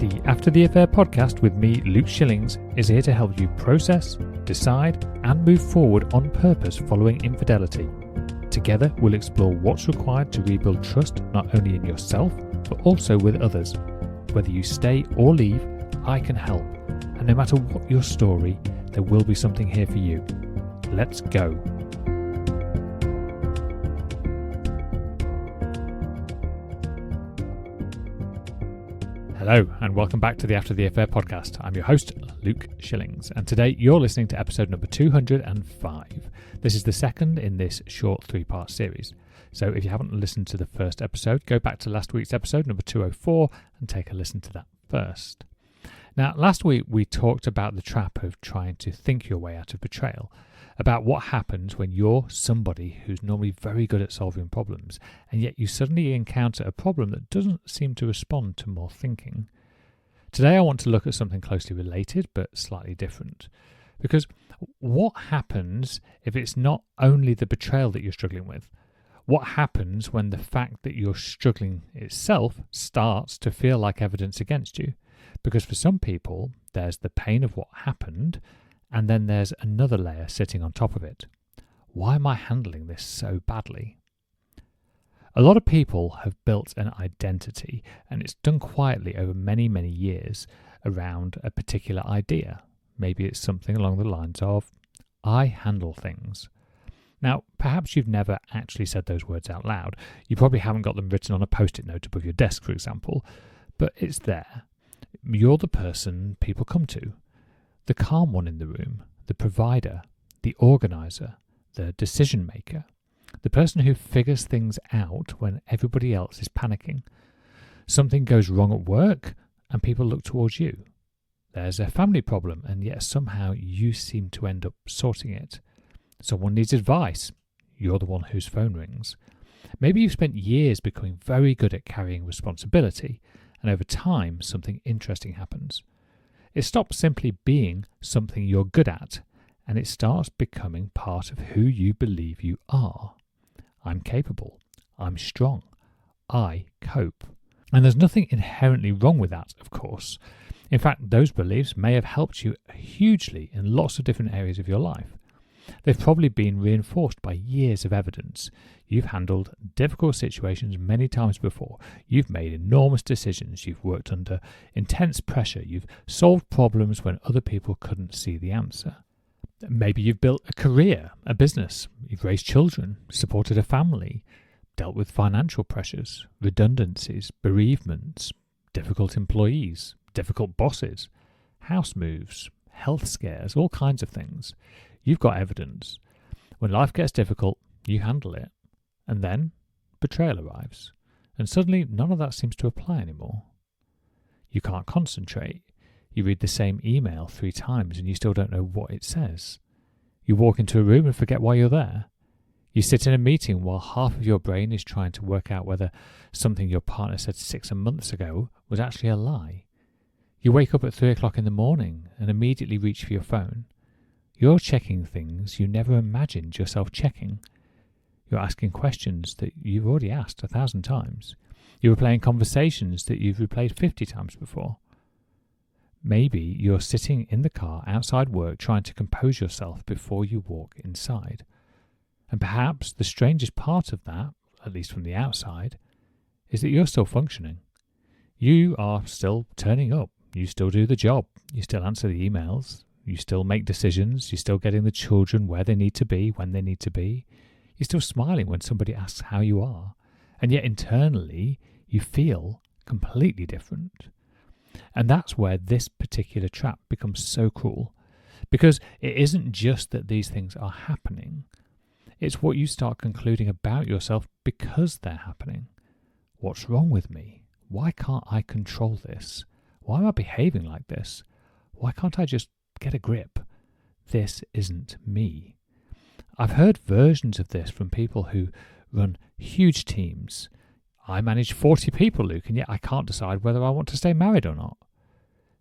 The After the Affair podcast with me, Luke Shillings, is here to help you process, decide, and move forward on purpose following infidelity. Together, we'll explore what's required to rebuild trust not only in yourself, but also with others. Whether you stay or leave, I can help. And no matter what your story, there will be something here for you. Let's go. Hello, and welcome back to the After the Affair podcast. I'm your host, Luke Shillings, and today you're listening to episode number 205. This is the second in this short three-part series. So if you haven't listened to the first episode, go back to last week's episode, number 204, and take a listen to that first. Now, last week we talked about the trap of trying to think your way out of betrayal, about what happens when you're somebody who's normally very good at solving problems, and yet you suddenly encounter a problem that doesn't seem to respond to more thinking. Today I want to look at something closely related, but slightly different. Because what happens if it's not only the betrayal that you're struggling with? What happens when the fact that you're struggling itself starts to feel like evidence against you? Because for some people, there's the pain of what happened, and then there's another layer sitting on top of it. Why am I handling this so badly? A lot of people have built an identity, and it's done quietly over many, many years around a particular idea. Maybe it's something along the lines of, I handle things. Now, perhaps you've never actually said those words out loud. You probably haven't got them written on a post-it note above your desk, for example, but it's there. You're the person people come to. The calm one in the room, the provider, the organizer, the decision maker, the person who figures things out when everybody else is panicking. Something goes wrong at work and people look towards you. There's a family problem and yet somehow you seem to end up sorting it. Someone needs advice. You're the one whose phone rings. Maybe you've spent years becoming very good at carrying responsibility, and over time something interesting happens. It stops simply being something you're good at, and it starts becoming part of who you believe you are. I'm capable. I'm strong. I cope. And there's nothing inherently wrong with that, of course. In fact, those beliefs may have helped you hugely in lots of different areas of your life. They've probably been reinforced by years of evidence. You've handled difficult situations many times before. You've made enormous decisions. You've worked under intense pressure. You've solved problems when other people couldn't see the answer. Maybe you've built a career, a business. You've raised children, supported a family, dealt with financial pressures, redundancies, bereavements, difficult employees, difficult bosses, house moves, health scares, all kinds of things. You've got evidence. When life gets difficult, you handle it. And then betrayal arrives. And suddenly none of that seems to apply anymore. You can't concentrate. You read the same email 3 times and you still don't know what it says. You walk into a room and forget why you're there. You sit in a meeting while half of your brain is trying to work out whether something your partner said 6 months ago was actually a lie. You wake up at 3 o'clock in the morning and immediately reach for your phone. You're checking things you never imagined yourself checking. You're asking questions that you've already asked 1,000 times. You're replaying conversations that you've replayed 50 times before. Maybe you're sitting in the car outside work trying to compose yourself before you walk inside. And perhaps the strangest part of that, at least from the outside, is that you're still functioning. You are still turning up. You still do the job. You still answer the emails. You still make decisions. You're still getting the children where they need to be, when they need to be. You're still smiling when somebody asks how you are. And yet internally, you feel completely different. And that's where this particular trap becomes so cruel. Because it isn't just that these things are happening. It's what you start concluding about yourself because they're happening. What's wrong with me? Why can't I control this? Why am I behaving like this? Why can't I just get a grip? This isn't me. I've heard versions of this from people who run huge teams. I manage 40 people, Luke, and yet I can't decide whether I want to stay married or not.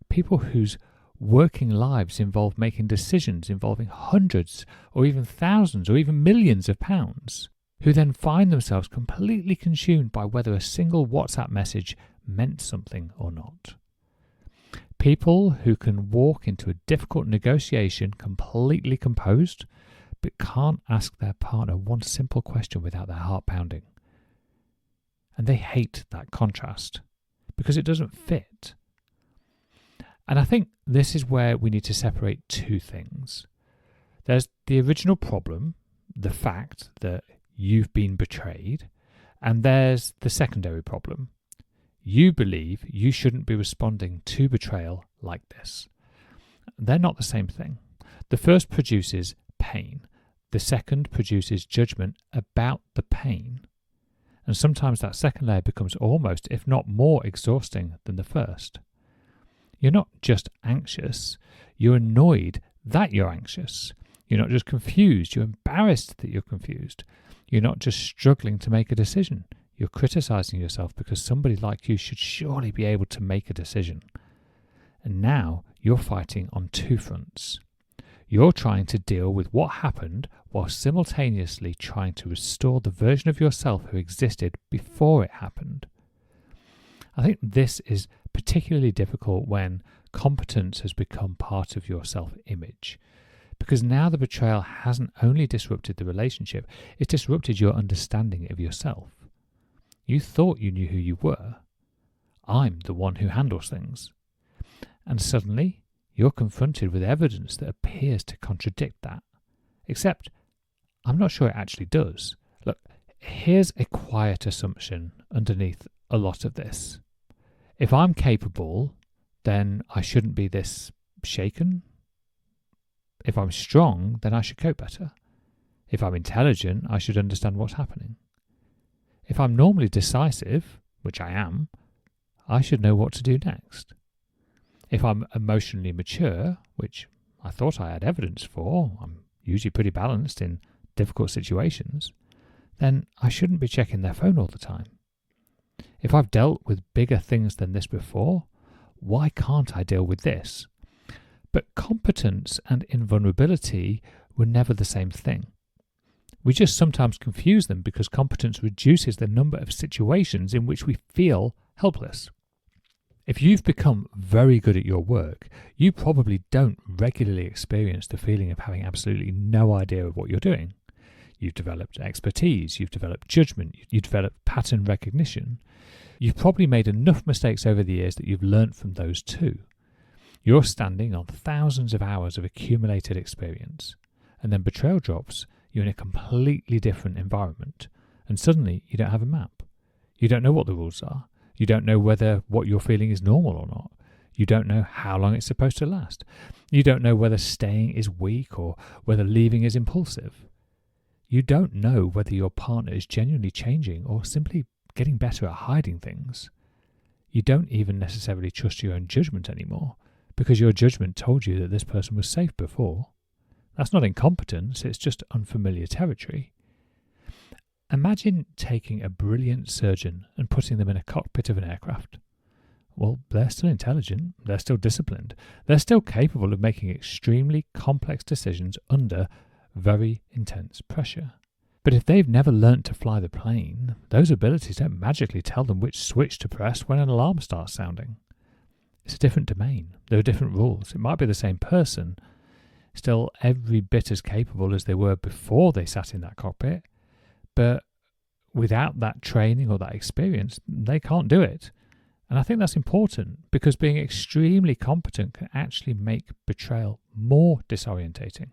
People whose working lives involve making decisions involving hundreds or even thousands or even millions of pounds, who then find themselves completely consumed by whether a single WhatsApp message meant something or not. People who can walk into a difficult negotiation completely composed, but can't ask their partner one simple question without their heart pounding. And they hate that contrast because it doesn't fit. And I think this is where we need to separate two things. There's the original problem, the fact that you've been betrayed, and there's the secondary problem. You believe you shouldn't be responding to betrayal like this. They're not the same thing. The first produces pain. The second produces judgment about the pain. And sometimes that second layer becomes almost, if not more, exhausting than the first. You're not just anxious, you're annoyed that you're anxious. You're not just confused, you're embarrassed that you're confused. You're not just struggling to make a decision, you're criticizing yourself because somebody like you should surely be able to make a decision. And now you're fighting on two fronts. You're trying to deal with what happened while simultaneously trying to restore the version of yourself who existed before it happened. I think this is particularly difficult when competence has become part of your self-image. Because now the betrayal hasn't only disrupted the relationship, it's disrupted your understanding of yourself. You thought you knew who you were. I'm the one who handles things. And suddenly, you're confronted with evidence that appears to contradict that. Except, I'm not sure it actually does. Look, here's a quiet assumption underneath a lot of this. If I'm capable, then I shouldn't be this shaken. If I'm strong, then I should cope better. If I'm intelligent, I should understand what's happening. If I'm normally decisive, which I am, I should know what to do next. If I'm emotionally mature, which I thought I had evidence for, I'm usually pretty balanced in difficult situations, then I shouldn't be checking their phone all the time. If I've dealt with bigger things than this before, why can't I deal with this? But competence and invulnerability were never the same thing. We just sometimes confuse them because competence reduces the number of situations in which we feel helpless. If you've become very good at your work, you probably don't regularly experience the feeling of having absolutely no idea of what you're doing. You've developed expertise, you've developed judgment, you've developed pattern recognition. You've probably made enough mistakes over the years that you've learnt from those too. You're standing on thousands of hours of accumulated experience, and then betrayal drops, you're in a completely different environment, and suddenly you don't have a map. You don't know what the rules are. You don't know whether what you're feeling is normal or not. You don't know how long it's supposed to last. You don't know whether staying is weak or whether leaving is impulsive. You don't know whether your partner is genuinely changing or simply getting better at hiding things. You don't even necessarily trust your own judgment anymore because your judgment told you that this person was safe before. That's not incompetence, it's just unfamiliar territory. Imagine taking a brilliant surgeon and putting them in a cockpit of an aircraft. Well, they're still intelligent, they're still disciplined, they're still capable of making extremely complex decisions under very intense pressure. But if they've never learnt to fly the plane, those abilities don't magically tell them which switch to press when an alarm starts sounding. It's a different domain, there are different rules, it might be the same person, still every bit as capable as they were before they sat in that cockpit, but without that training or that experience, they can't do it. And I think that's important because being extremely competent can actually make betrayal more disorientating,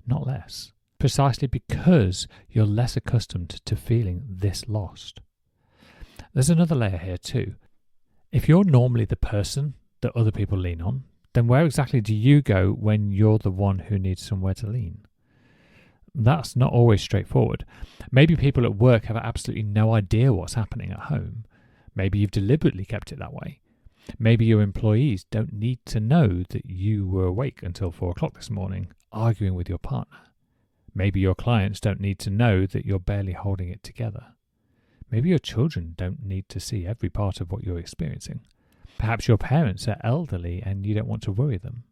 not less, precisely because you're less accustomed to feeling this lost. There's another layer here too. If you're normally the person that other people lean on, then where exactly do you go when you're the one who needs somewhere to lean? That's not always straightforward. Maybe people at work have absolutely no idea what's happening at home. Maybe you've deliberately kept it that way. Maybe your employees don't need to know that you were awake until 4 o'clock this morning, arguing with your partner. Maybe your clients don't need to know that you're barely holding it together. Maybe your children don't need to see every part of what you're experiencing. Perhaps your parents are elderly and you don't want to worry them.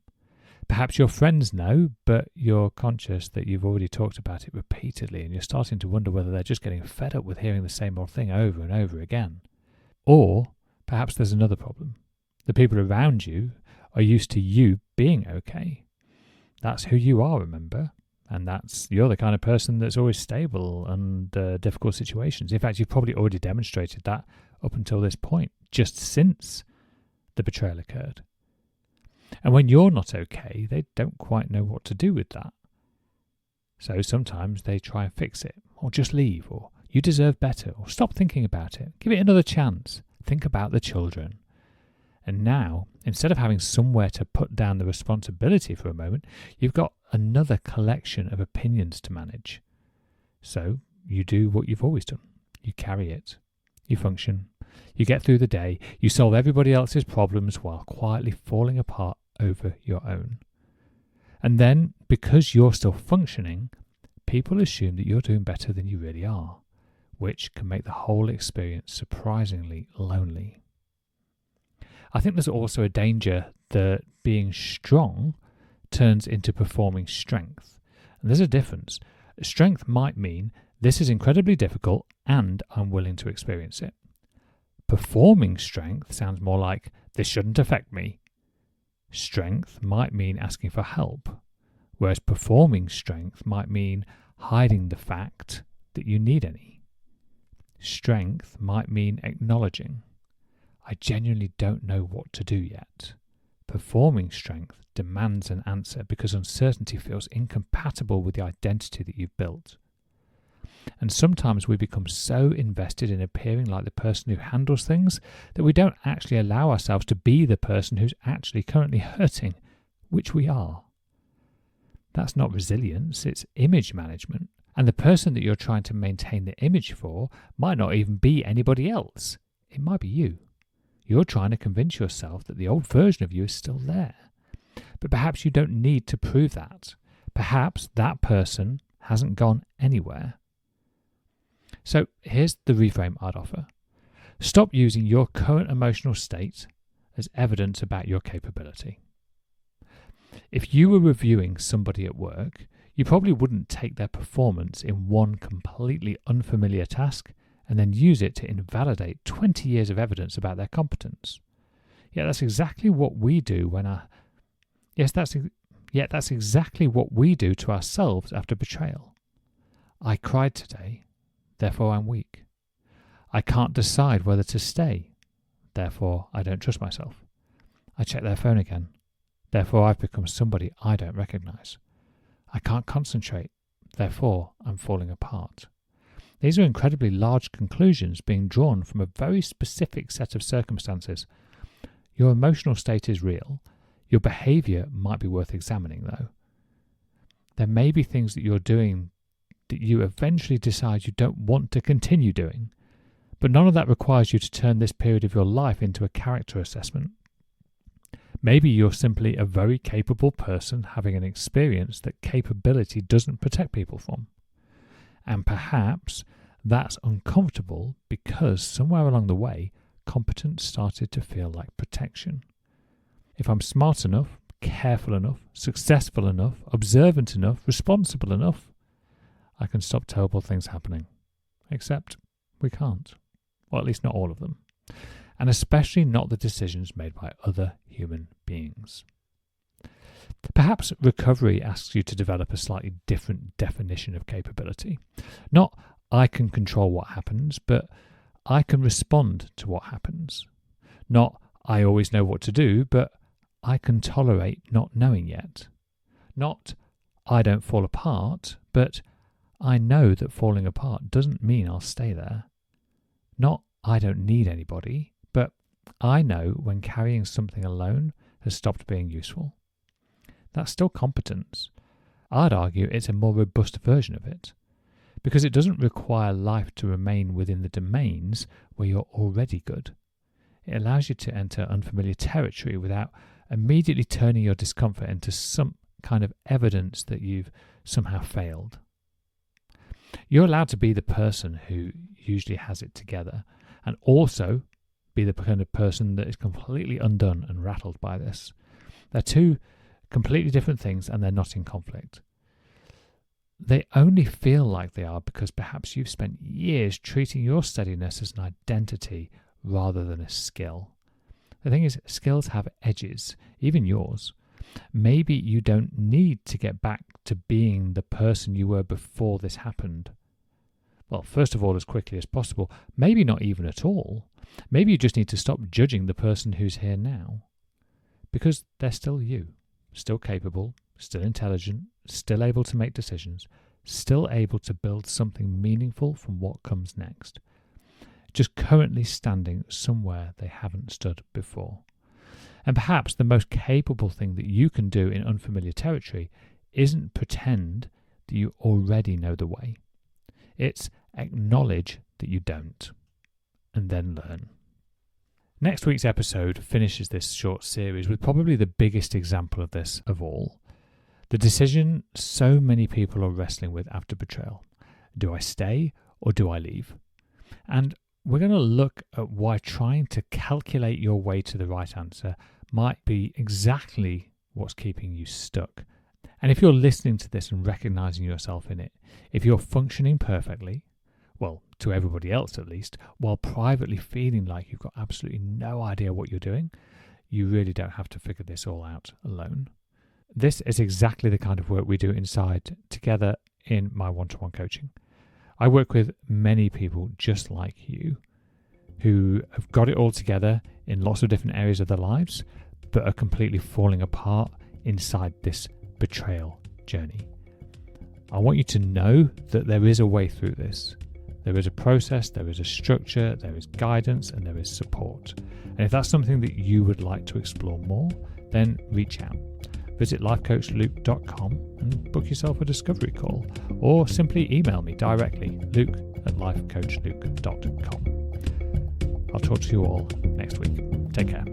Perhaps your friends know, but you're conscious that you've already talked about it repeatedly and you're starting to wonder whether they're just getting fed up with hearing the same old thing over and over again. Or perhaps there's another problem. The people around you are used to you being okay. That's who you are, remember? And you're the kind of person that's always stable under difficult situations. In fact, you've probably already demonstrated that up until this point, just since the betrayal occurred. And when you're not okay, they don't quite know what to do with that. So sometimes they try and fix it, or just leave, or you deserve better, or stop thinking about it. Give it another chance. Think about the children. And now, instead of having somewhere to put down the responsibility for a moment, you've got another collection of opinions to manage. So you do what you've always done. You carry it. You function. You get through the day. You solve everybody else's problems while quietly falling apart over your own. And then, because you're still functioning, people assume that you're doing better than you really are, which can make the whole experience surprisingly lonely. I think there's also a danger that being strong turns into performing strength. And there's a difference. Strength might mean this is incredibly difficult and I'm willing to experience it. Performing strength sounds more like this shouldn't affect me. Strength might mean asking for help, whereas performing strength might mean hiding the fact that you need any. Strength might mean acknowledging, I genuinely don't know what to do yet. Performing strength demands an answer because uncertainty feels incompatible with the identity that you've built. And sometimes we become so invested in appearing like the person who handles things that we don't actually allow ourselves to be the person who's actually currently hurting, which we are. That's not resilience, it's image management. And the person that you're trying to maintain the image for might not even be anybody else. It might be you. You're trying to convince yourself that the old version of you is still there. But perhaps you don't need to prove that. Perhaps that person hasn't gone anywhere. So here's the reframe I'd offer. Stop using your current emotional state as evidence about your capability. If you were reviewing somebody at work, you probably wouldn't take their performance in one completely unfamiliar task and then use it to invalidate 20 years of evidence about their competence. Yet that's exactly what we do that's exactly what we do to ourselves after betrayal. I cried today, therefore I'm weak. I can't decide whether to stay, therefore I don't trust myself. I check their phone again, therefore I've become somebody I don't recognize. I can't concentrate, therefore I'm falling apart. These are incredibly large conclusions being drawn from a very specific set of circumstances. Your emotional state is real. Your behavior might be worth examining, though. There may be things that you're doing that you eventually decide you don't want to continue doing, but none of that requires you to turn this period of your life into a character assessment. Maybe you're simply a very capable person having an experience that capability doesn't protect people from. And perhaps that's uncomfortable because somewhere along the way, competence started to feel like protection. If I'm smart enough, careful enough, successful enough, observant enough, responsible enough, I can stop terrible things happening. Except we can't. Or at least not all of them. And especially not the decisions made by other human beings. Perhaps recovery asks you to develop a slightly different definition of capability. Not I can control what happens, but I can respond to what happens. Not I always know what to do, but I can tolerate not knowing yet. Not I don't fall apart, but I know that falling apart doesn't mean I'll stay there. Not I don't need anybody, but I know when carrying something alone has stopped being useful. That's still competence. I'd argue it's a more robust version of it, because it doesn't require life to remain within the domains where you're already good. It allows you to enter unfamiliar territory without immediately turning your discomfort into some kind of evidence that you've somehow failed. You're allowed to be the person who usually has it together, and also be the kind of person that is completely undone and rattled by this. They're two completely different things, and they're not in conflict. They only feel like they are because perhaps you've spent years treating your steadiness as an identity rather than a skill. The thing is, skills have edges, even yours. Maybe you don't need to get back to being the person you were before this happened. Well, first of all, as quickly as possible. Maybe not even at all. Maybe you just need to stop judging the person who's here now. Because they're still you, still capable, still intelligent, still able to make decisions, still able to build something meaningful from what comes next. Just currently standing somewhere they haven't stood before. And perhaps the most capable thing that you can do in unfamiliar territory isn't pretend that you already know the way. It's acknowledge that you don't, and then learn. Next week's episode finishes this short series with probably the biggest example of this of all. The decision so many people are wrestling with after betrayal. Do I stay or do I leave? And we're going to look at why trying to calculate your way to the right answer might be exactly what's keeping you stuck. And if you're listening to this and recognizing yourself in it, if you're functioning perfectly, well, to everybody else at least, while privately feeling like you've got absolutely no idea what you're doing, you really don't have to figure this all out alone. This is exactly the kind of work we do inside together in my one-to-one coaching. I work with many people just like you who have got it all together in lots of different areas of their lives, but are completely falling apart inside this betrayal journey. I want you to know that there is a way through this. There is a process, there is a structure, there is guidance, and there is support. And if that's something that you would like to explore more, then reach out. Visit lifecoachluke.com and book yourself a discovery call, or simply email me directly, luke@lifecoachluke.com. I'll talk to you all next week. Take care.